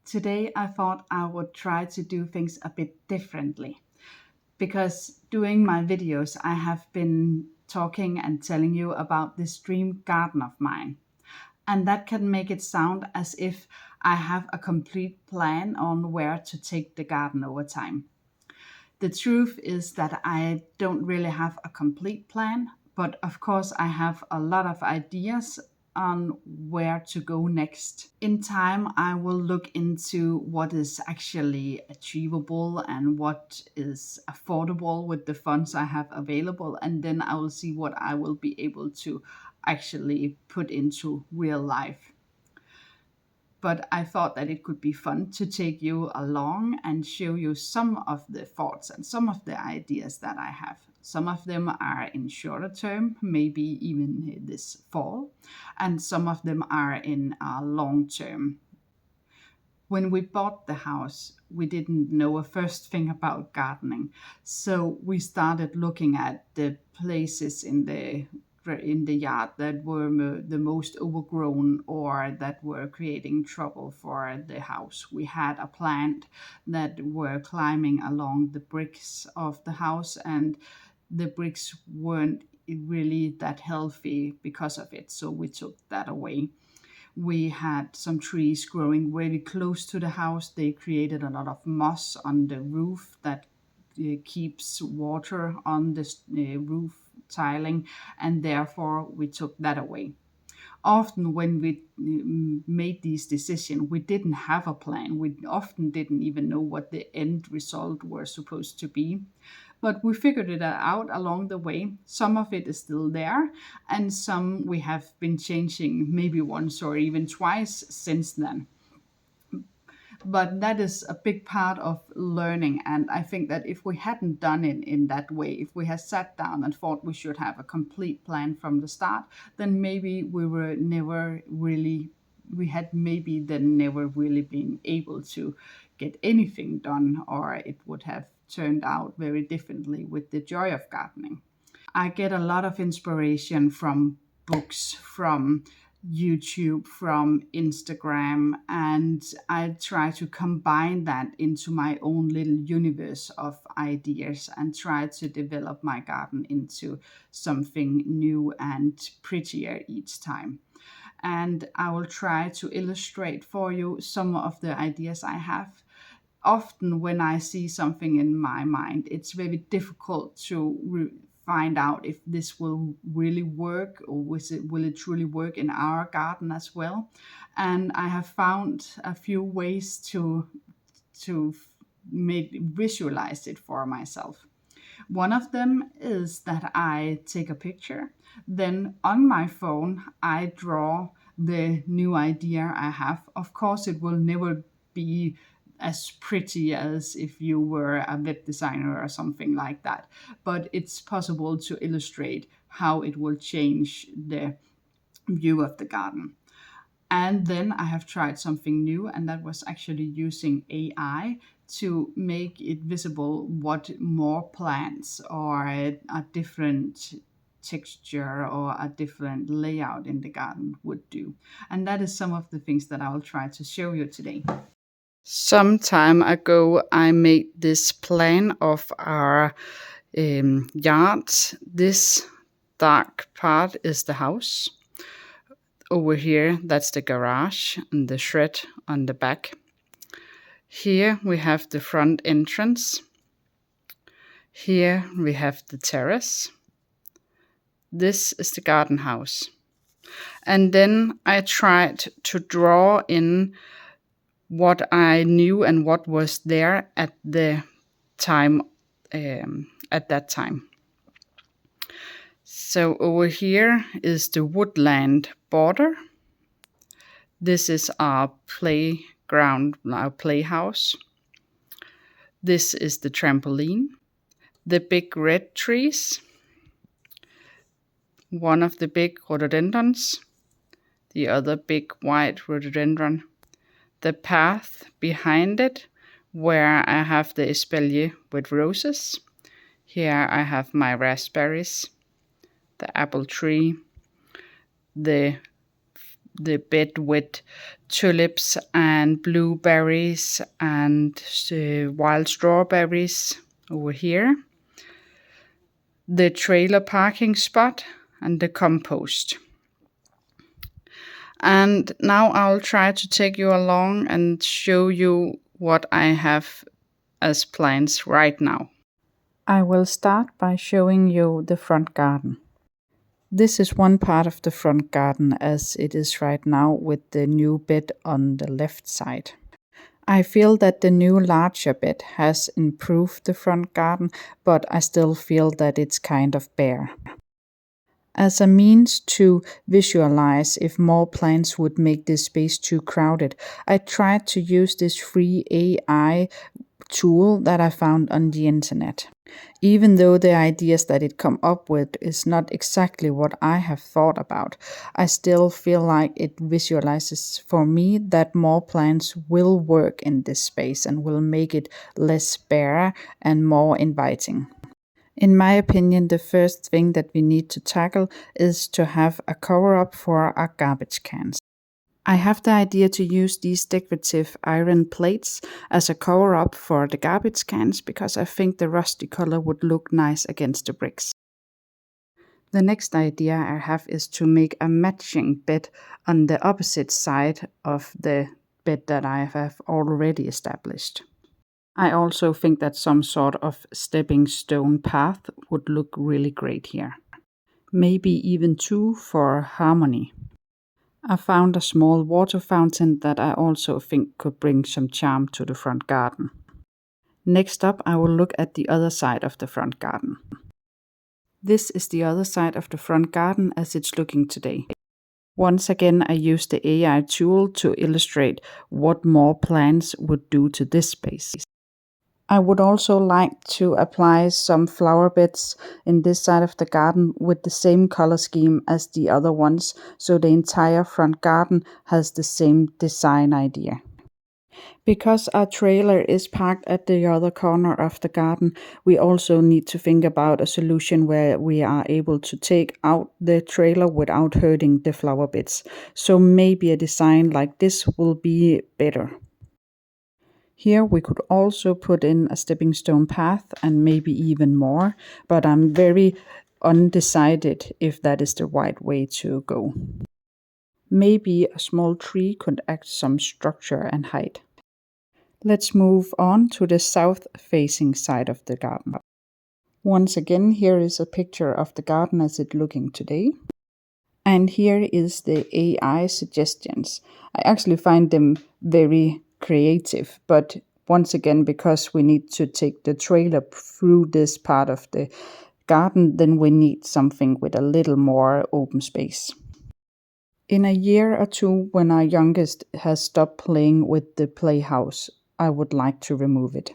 Today I thought I would try to do things a bit differently because doing my videos I have been talking and telling you about this dream garden of mine. And that can make it sound as if I have a complete plan on where to take the garden over time. The truth is that I don't really have a complete plan, but of course, I have a lot of ideas on where to go next. In time, I will look into what is actually achievable and what is affordable with the funds I have available, and then I will see what I will be able to actually put into real life. But I thought that it could be fun to take you along and show you some of the thoughts and some of the ideas that I have. Some of them are in shorter term, maybe even this fall, and some of them are in long term. When we bought the house, we didn't know a first thing about gardening. So we started looking at the places in the yard that were the most overgrown or that were creating trouble for the house. We had a plant that were climbing along the bricks of the house, and the bricks weren't really that healthy because of it. So we took that away. We had some trees growing really close to the house. They created a lot of moss on the roof that keeps water on the roof tiling, and therefore we took that away. Often when we made these decisions, we didn't have a plan. We often didn't even know what the end result were supposed to be. But we figured it out along the way. Some of it is still there, and some we have been changing maybe once or even twice since then. But that is a big part of learning. And I think that if we hadn't done it in that way, if we had sat down and thought we should have a complete plan from the start, then maybe we had maybe then never really been able to get anything done, or it would have turned out very differently with the joy of gardening. I get a lot of inspiration from books, from YouTube, from Instagram, and I try to combine that into my own little universe of ideas and try to develop my garden into something new and prettier each time. And I will try to illustrate for you some of the ideas I have. Often when I see something in my mind, it's very difficult to find out if this will really work, or will it truly work in our garden as well. And I have found a few ways to visualize it for myself. One of them is that I take a picture, then on my phone I draw the new idea I have. Of course, it will never be as pretty as if you were a web designer or something like that, but it's possible to illustrate how it will change the view of the garden. And then I have tried something new, and that was actually using AI to make it visible what more plants or a different texture or a different layout in the garden would do. And that is some of the things that I will try to show you today. Some time ago, I made this plan of our yard. This dark part is the house. Over here, that's the garage and the shed on the back. Here we have the front entrance. Here we have the terrace. This is the garden house. And then I tried to draw in what I knew and what was there at the time, at that time. So over here is the woodland border. This is our playground, our playhouse. This is the trampoline. The big red trees. One of the big rhododendrons. The other big white rhododendron. The path behind it, where I have the espalier with roses. Here I have my raspberries, the apple tree, the the bed with tulips and blueberries and wild strawberries over here, the trailer parking spot, and the compost. And now I'll try to take you along and show you what I have as plans right now. I will start by showing you the front garden. This is one part of the front garden as it is right now with the new bed on the left side. I feel that the new larger bed has improved the front garden, but I still feel that it's kind of bare. As a means to visualize if more plants would make this space too crowded, I tried to use this free AI tool that I found on the internet. Even though the ideas that it come up with is not exactly what I have thought about, I still feel like it visualizes for me that more plants will work in this space and will make it less bare and more inviting. In my opinion, the first thing that we need to tackle is to have a cover-up for our garbage cans. I have the idea to use these decorative iron plates as a cover-up for the garbage cans because I think the rusty color would look nice against the bricks. The next idea I have is to make a matching bed on the opposite side of the bed that I have already established. I also think that some sort of stepping stone path would look really great here. Maybe even two for harmony. I found a small water fountain that I also think could bring some charm to the front garden. Next up, I will look at the other side of the front garden. This is the other side of the front garden as it's looking today. Once again, I used the AI tool to illustrate what more plants would do to this space. I would also like to apply some flower beds in this side of the garden with the same color scheme as the other ones, so the entire front garden has the same design idea. Because our trailer is parked at the other corner of the garden, we also need to think about a solution where we are able to take out the trailer without hurting the flower beds. So maybe a design like this will be better. Here we could also put in a stepping stone path and maybe even more, but I'm very undecided if that is the right way to go. Maybe a small tree could act some structure and height. Let's move on to the south-facing side of the garden. Once again, here is a picture of the garden as it's looking today. And here is the AI suggestions. I actually find them very creative, but once again, because we need to take the trailer through this part of the garden, then we need something with a little more open space. In a year or two, when our youngest has stopped playing with the playhouse, I would like to remove it.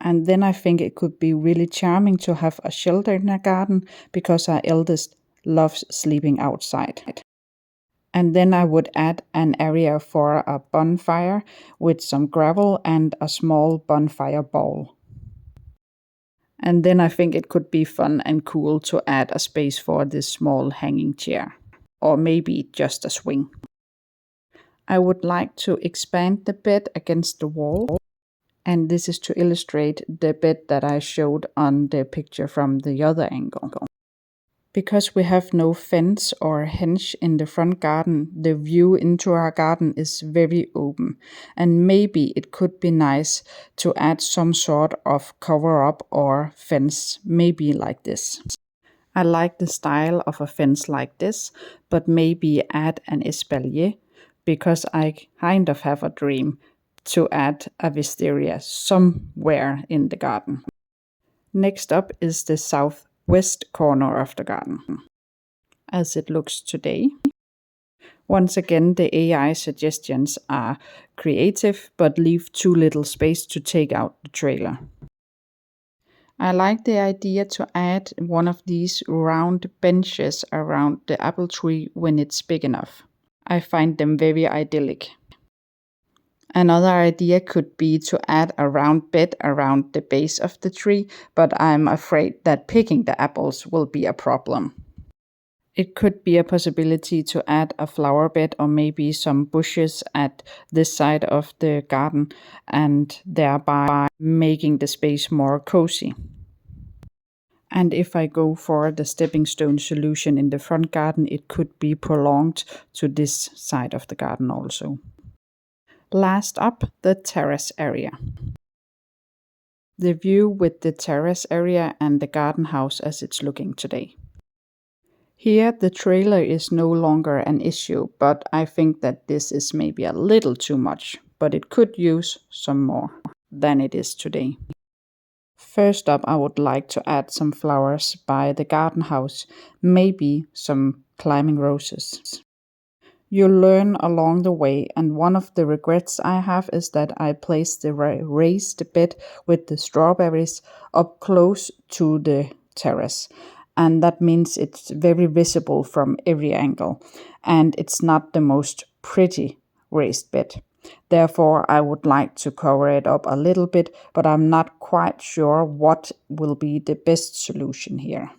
And then I think it could be really charming to have a shelter in our garden because our eldest loves sleeping outside. And then I would add an area for a bonfire with some gravel and a small bonfire ball. And then I think it could be fun and cool to add a space for this small hanging chair, or maybe just a swing. I would like to expand the bed against the wall, and this is to illustrate the bed that I showed on the picture from the other angle. Because we have no fence or hedge in the front garden, the view into our garden is very open, and maybe it could be nice to add some sort of cover-up or fence, maybe like this. I like the style of a fence like this, but maybe add an espalier, because I kind of have a dream to add a wisteria somewhere in the garden. Next up is the southwest corner of the garden, as it looks today. Once again, the AI suggestions are creative, but leave too little space to take out the trailer. I like the idea to add one of these round benches around the apple tree when it's big enough. I find them very idyllic. Another idea could be to add a round bed around the base of the tree, but I'm afraid that picking the apples will be a problem. It could be a possibility to add a flower bed or maybe some bushes at this side of the garden and thereby making the space more cozy. And if I go for the stepping stone solution in the front garden, it could be prolonged to this side of the garden also. Last up, the terrace area. The view with the terrace area and the garden house as it's looking today. Here the trailer is no longer an issue, but I think that this is maybe a little too much, but it could use some more than it is today. First up, I would like to add some flowers by the garden house, maybe some climbing roses. You learn along the way, and one of the regrets I have is that I placed the raised bed with the strawberries up close to the terrace. And that means it's very visible from every angle, and it's not the most pretty raised bed. Therefore, I would like to cover it up a little bit, but I'm not quite sure what will be the best solution here.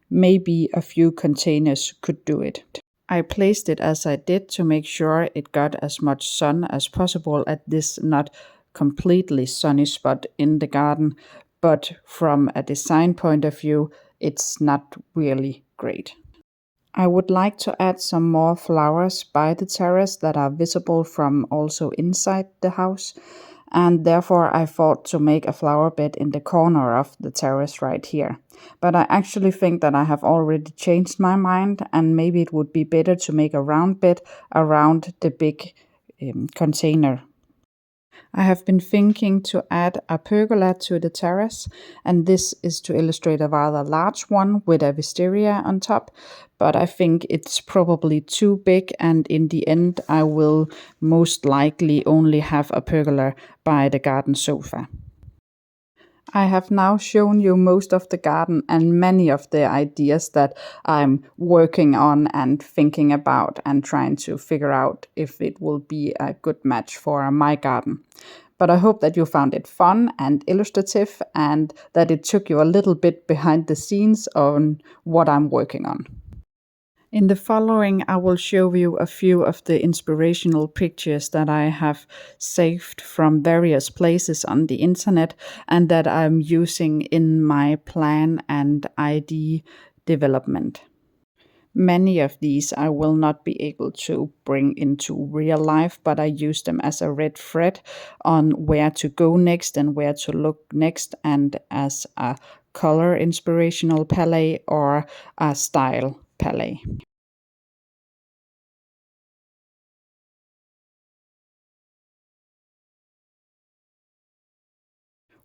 Maybe a few containers could do it. I placed it as I did to make sure it got as much sun as possible at this not completely sunny spot in the garden, but from a design point of view, it's not really great. I would like to add some more flowers by the terrace that are visible from also inside the house, and therefore I thought to make a flower bed in the corner of the terrace right here. But I actually think that I have already changed my mind, and maybe it would be better to make a round bed around the big container. I have been thinking to add a pergola to the terrace, and this is to illustrate a rather large one with a wisteria on top, but I think it's probably too big, and in the end I will most likely only have a pergola by the garden sofa. I have now shown you most of the garden and many of the ideas that I'm working on and thinking about and trying to figure out if it will be a good match for my garden. But I hope that you found it fun and illustrative and that it took you a little bit behind the scenes on what I'm working on. In the following, I will show you a few of the inspirational pictures that I have saved from various places on the internet and that I'm using in my plan and ID development. Many of these I will not be able to bring into real life, but I use them as a red thread on where to go next and where to look next, and as a color inspirational palette or a style palette.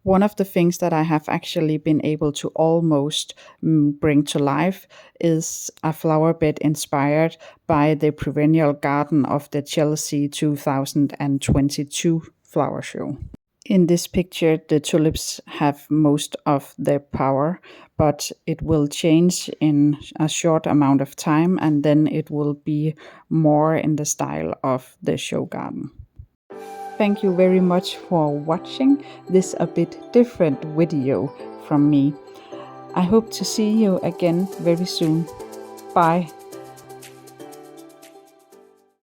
One of the things that I have actually been able to almost bring to life is a flower bed inspired by the perennial garden of the Chelsea 2022 flower show. In this picture, the tulips have most of the power, but it will change in a short amount of time, and then it will be more in the style of the show garden. Thank you very much for watching this a bit different video from me. I hope to see you again very soon. Bye.